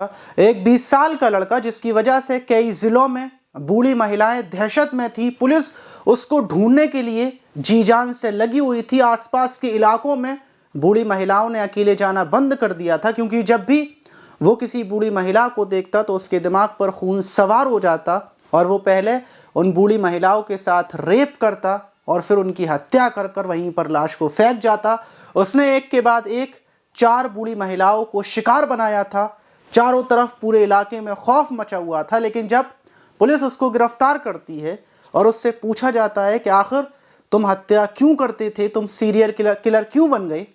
एक 20 साल का लड़का जिसकी वजह से कई जिलों में बूढ़ी महिलाएं दहशत में थी। पुलिस उसको ढूंढने के लिए जी जान से लगी हुई थी। आसपास के इलाकों में बूढ़ी महिलाओं ने अकेले जाना बंद कर दिया था, क्योंकि जब भी वो किसी बूढ़ी महिला को देखता तो उसके दिमाग पर खून सवार हो जाता और वो पहले उन बूढ़ी महिलाओं के साथ रेप करता और फिर उनकी हत्या कर कर वहीं पर लाश को फेंक जाता। उसने एक के बाद एक 4 बूढ़ी महिलाओं को शिकार बनाया था। चारों तरफ पूरे इलाके में खौफ मचा हुआ था। लेकिन जब पुलिस उसको गिरफ्तार करती है और उससे पूछा जाता है कि आखिर तुम हत्या क्यों करते थे, तुम सीरियल किलर क्यों बन गए,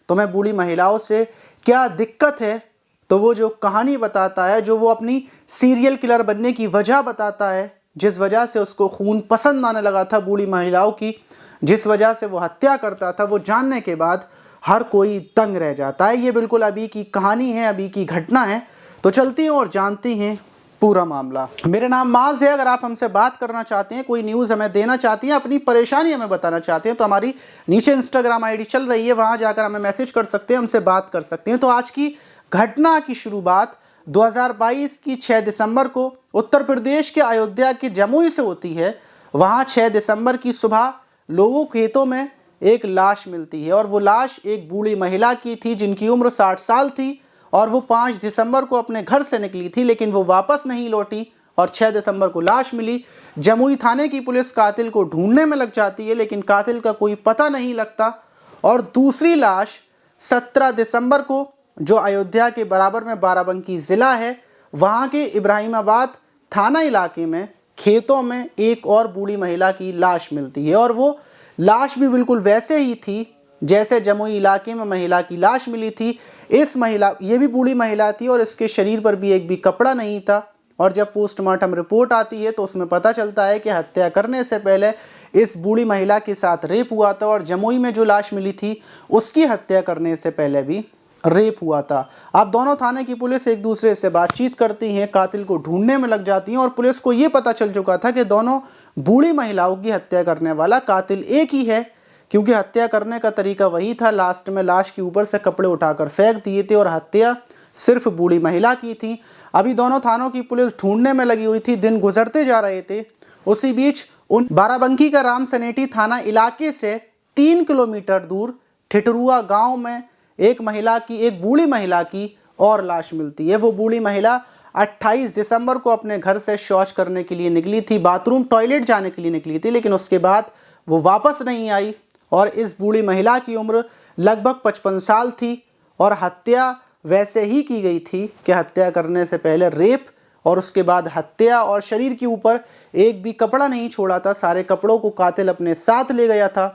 तुम्हें बूढ़ी महिलाओं से क्या दिक्कत है, तो वो जो कहानी बताता है, जो वो अपनी सीरियल किलर बनने की वजह बताता है, जिस वजह से उसको खून पसंद आने लगा था बूढ़ी महिलाओं की, जिस वजह से वो हत्या करता था, वो जानने के बाद हर कोई दंग रह जाता है। ये बिल्कुल अभी की कहानी है, अभी की घटना है। तो चलती हैं और जानती हैं पूरा मामला। मेरा नाम माज है। अगर आप हमसे बात करना चाहते हैं, कोई न्यूज़ हमें देना चाहती हैं, अपनी परेशानी हमें बताना चाहते हैं, तो हमारी नीचे इंस्टाग्राम आईडी चल रही है, वहां जाकर हमें मैसेज कर सकते हैं, हमसे बात कर सकते हैं। तो आज की घटना की शुरुआत 2022 की 6 दिसंबर को उत्तर प्रदेश के अयोध्या के जमुई से होती है। वहां 6 दिसंबर की सुबह लोगों के खेतों में एक लाश मिलती है और वो लाश एक बूढ़ी महिला की थी जिनकी उम्र 60 साल थी और वो 5 दिसंबर को अपने घर से निकली थी, लेकिन वो वापस नहीं लौटी और 6 दिसंबर को लाश मिली। जमुई थाने की पुलिस कातिल को ढूंढने में लग जाती है, लेकिन कातिल का कोई पता नहीं लगता। और दूसरी लाश 17 दिसंबर को, जो अयोध्या के बराबर में बाराबंकी ज़िला है, वहाँ के इब्राहिमाबाद थाना इलाके में खेतों में एक और बूढ़ी महिला की लाश मिलती है और वो लाश भी बिल्कुल वैसे ही थी जैसे जमुई इलाके में महिला की लाश मिली थी। इस महिला, ये भी बूढ़ी महिला थी और इसके शरीर पर भी एक भी कपड़ा नहीं था। और जब पोस्टमार्टम रिपोर्ट आती है तो उसमें पता चलता है कि हत्या करने से पहले इस बूढ़ी महिला के साथ रेप हुआ था और जमुई में जो लाश मिली थी उसकी हत्या करने से पहले भी रेप हुआ था। अब दोनों थाने की पुलिस एक दूसरे से बातचीत करती हैं, कातिल को ढूंढने में लग जाती हैं और पुलिस को ये पता चल चुका था कि दोनों बूढ़ी महिलाओं की हत्या करने वाला कातिल एक ही है, क्योंकि हत्या करने का तरीका वही था। लास्ट में लाश के ऊपर से कपड़े उठाकर फेंक दिए थे और हत्या सिर्फ बूढ़ी महिला की थी। अभी दोनों थानों की पुलिस ढूंढने में लगी हुई थी, दिन गुजरते जा रहे थे। उसी बीच उन बाराबंकी का राम सनेटी थाना इलाके से 3 किलोमीटर दूर ठिठरुआ गांव में एक बूढ़ी महिला की और लाश मिलती है। वो बूढ़ी महिला 28 दिसंबर को अपने घर से शौच करने के लिए निकली थी, बाथरूम टॉयलेट जाने के लिए निकली थी, लेकिन उसके बाद वो वापस नहीं आई। और इस बूढ़ी महिला की उम्र लगभग 55 साल थी और हत्या वैसे ही की गई थी कि हत्या करने से पहले रेप और उसके बाद हत्या, और शरीर के ऊपर एक भी कपड़ा नहीं छोड़ा था, सारे कपड़ों को कातिल अपने साथ ले गया था।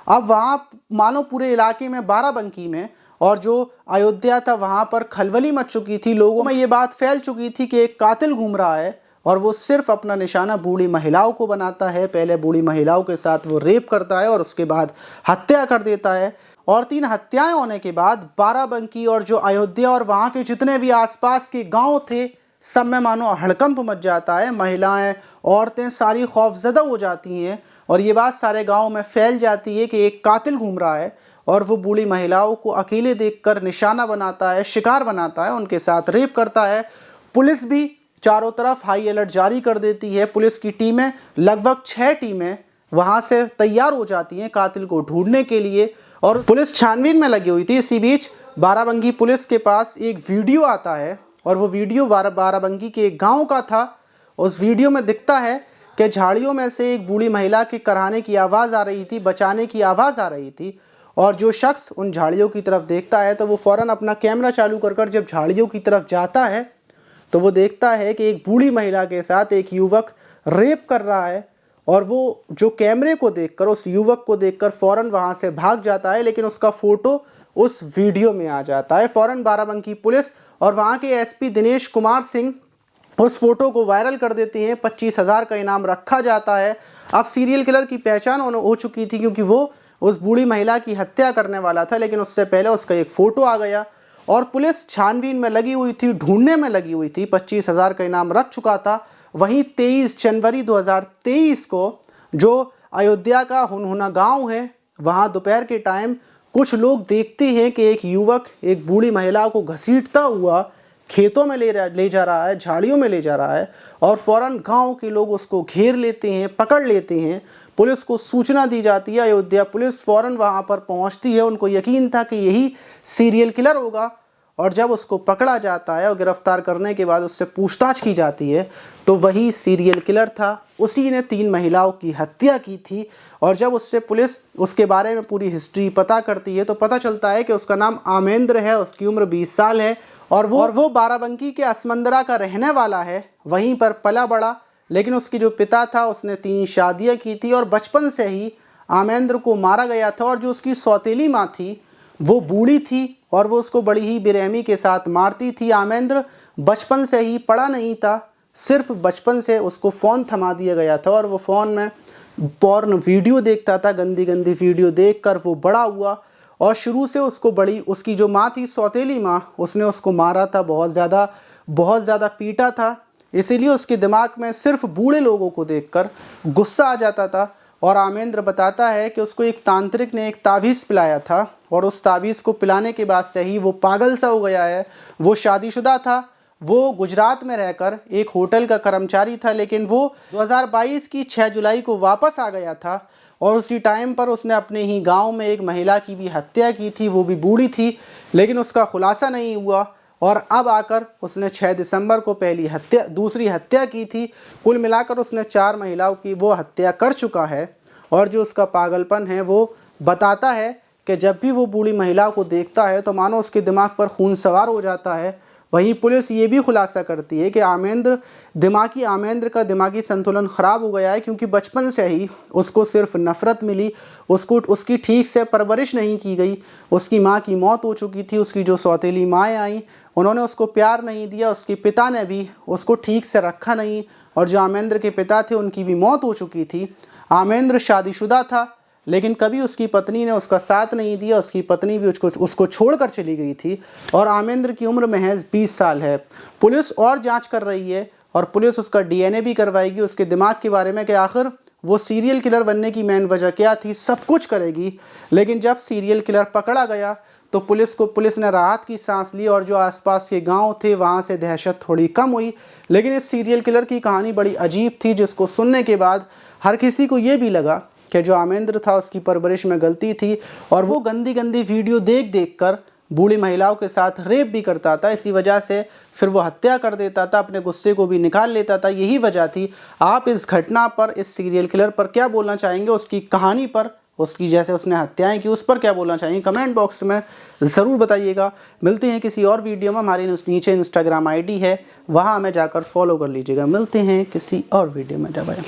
अब वहाँ मानो पूरे इलाके में, बाराबंकी में और जो अयोध्या था, वहाँ पर खलबली मच चुकी थी। लोगों में ये बात फैल चुकी थी कि एक कातिल घूम रहा है और वो सिर्फ अपना निशाना बूढ़ी महिलाओं को बनाता है। पहले बूढ़ी महिलाओं के साथ वो रेप करता है और उसके बाद हत्या कर देता है। और 3 हत्याएं होने के बाद बाराबंकी और जो अयोध्या और वहाँ के जितने भी आसपास के गांव थे, सब में मानो हड़कंप मच जाता है। महिलाएं, औरतें सारी खौफजदा हो जाती हैं और ये बात सारे गाँव में फैल जाती है कि एक कातिल घूम रहा है और वो बूढ़ी महिलाओं को अकेले देखकर निशाना बनाता है, शिकार बनाता है, उनके साथ रेप करता है। पुलिस भी चारों तरफ हाई अलर्ट जारी कर देती है। पुलिस की टीमें, लगभग 6 टीमें वहां से तैयार हो जाती हैं कातिल को ढूंढने के लिए और पुलिस छानबीन में लगी हुई थी। इसी बीच बाराबंकी पुलिस के पास एक वीडियो आता है और वो वीडियो बाराबंकी के एक गाँव का था। उस वीडियो में दिखता है कि झाड़ियों में से एक बूढ़ी महिला के कराहने की आवाज़ आ रही थी, बचाने की आवाज़ आ रही थी। और जो शख्स उन झाड़ियों की तरफ देखता है तो वो फ़ौरन अपना कैमरा चालू कर जब झाड़ियों की तरफ जाता है तो वो देखता है कि एक बूढ़ी महिला के साथ एक युवक रेप कर रहा है और वो जो कैमरे को देखकर, उस युवक को देखकर फ़ौरन वहाँ से भाग जाता है, लेकिन उसका फ़ोटो उस वीडियो में आ जाता है। फ़ौरन बाराबंकी पुलिस और वहाँ के एसपी दिनेश कुमार सिंह उस फोटो को वायरल कर देते हैं। 25,000 का इनाम रखा जाता है। अब सीरियल किलर की पहचान हो चुकी थी, क्योंकि वो उस बूढ़ी महिला की हत्या करने वाला था, लेकिन उससे पहले उसका एक फ़ोटो आ गया और पुलिस छानबीन में लगी हुई थी, ढूंढने में लगी हुई थी। 25,000 का इनाम रख चुका था। वहीं 23 जनवरी 2023 को जो अयोध्या का हुनहुना गांव है, वहां दोपहर के टाइम कुछ लोग देखते हैं कि एक युवक एक बूढ़ी महिला को घसीटता हुआ खेतों में ले जा रहा है, झाड़ियों में ले जा रहा है और फ़ौरन गांव के लोग उसको घेर लेते हैं, पकड़ लेते हैं। पुलिस को सूचना दी जाती है, अयोध्या पुलिस फ़ौरन वहां पर पहुंचती है। उनको यकीन था कि यही सीरियल किलर होगा और जब उसको पकड़ा जाता है और गिरफ्तार करने के बाद उससे पूछताछ की जाती है तो वही सीरियल किलर था। उसी ने 3 महिलाओं की हत्या की थी और जब उससे पुलिस उसके बारे में पूरी हिस्ट्री पता करती है तो पता चलता है कि उसका नाम आमेंद्र है, उसकी उम्र 20 साल है और वो बाराबंकी के असमंदरा का रहने वाला है, वहीं पर पला बड़ा। लेकिन उसकी जो पिता था उसने 3 शादियाँ की थी और बचपन से ही आमेंद्र को मारा गया था और जो उसकी सौतेली माँ थी वो बूढ़ी थी और वो उसको बड़ी ही बेरहमी के साथ मारती थी। आमेंद्र बचपन से ही पढ़ा नहीं था, सिर्फ बचपन से उसको फ़ोन थमा दिया गया था और वो फ़ोन में पॉर्न वीडियो देखता था। गंदी गंदी वीडियो देखकर वो बड़ा हुआ और शुरू से उसको उसकी जो माँ थी, सौतेली माँ, उसने उसको मारा था, बहुत ज़्यादा पीटा था। इसीलिए उसके दिमाग में सिर्फ बूढ़े लोगों को देखकर गुस्सा आ जाता था। और आमेंद्र बताता है कि उसको एक तांत्रिक ने एक तावीज़ पिलाया था और उस तावीज़ को पिलाने के बाद से ही वो पागल सा हो गया है। वो शादीशुदा था, वो गुजरात में रहकर एक होटल का कर्मचारी था, लेकिन वो 2022 की 6 जुलाई को वापस आ गया था और उसी टाइम पर उसने अपने ही गांव में एक महिला की भी हत्या की थी, वो भी बूढ़ी थी, लेकिन उसका खुलासा नहीं हुआ। और अब आकर उसने 6 दिसंबर को दूसरी हत्या की थी। कुल मिलाकर उसने 4 महिलाओं की वो हत्या कर चुका है। और जो उसका पागलपन है वो बताता है कि जब भी वो बूढ़ी महिला को देखता है तो मानो उसके दिमाग पर खून सवार हो जाता है। वहीं पुलिस ये भी खुलासा करती है कि आमेंद्र का दिमागी संतुलन ख़राब हो गया है, क्योंकि बचपन से ही उसको सिर्फ नफ़रत मिली, उसकी ठीक से परवरिश नहीं की गई। उसकी माँ की मौत हो चुकी थी, उसकी जो सौतेली माएँ आईं उन्होंने उसको प्यार नहीं दिया, उसके पिता ने भी उसको ठीक से रखा नहीं और जो आमेंद्र के पिता थे उनकी भी मौत हो चुकी थी। आमेंद्र शादीशुदा था लेकिन कभी उसकी पत्नी ने उसका साथ नहीं दिया, उसकी पत्नी भी उसको छोड़कर चली गई थी और आमेंद्र की उम्र महज 20 साल है। पुलिस और जांच कर रही है और पुलिस उसका डीएनए भी करवाएगी, उसके दिमाग के बारे में कि आखिर वो सीरियल किलर बनने की मेन वजह क्या थी, सब कुछ करेगी। लेकिन जब सीरियल किलर पकड़ा गया तो पुलिस ने राहत की सांस ली और जो आसपास के गांव थे वहां से दहशत थोड़ी कम हुई। लेकिन इस सीरियल किलर की कहानी बड़ी अजीब थी, जिसको सुनने के बाद हर किसी को ये भी लगा कि जो आमेंद्र था उसकी परवरिश में गलती थी और वो गंदी गंदी वीडियो देख कर बूढ़ी महिलाओं के साथ रेप भी करता था। इसी वजह से फिर वो हत्या कर देता था, अपने गुस्से को भी निकाल लेता था। यही वजह थी। आप इस घटना पर, इस सीरियल किलर पर क्या बोलना चाहेंगे, उसकी कहानी पर, उसकी जैसे उसने हत्याएं की उस पर क्या बोलना चाहेंगे, कमेंट बॉक्स में ज़रूर बताइएगा। मिलते हैं किसी और वीडियो में। हमारी नीचे इंस्टाग्राम आईडी है, वहाँ हमें जाकर फॉलो कर लीजिएगा। मिलते हैं किसी और वीडियो में। बाय।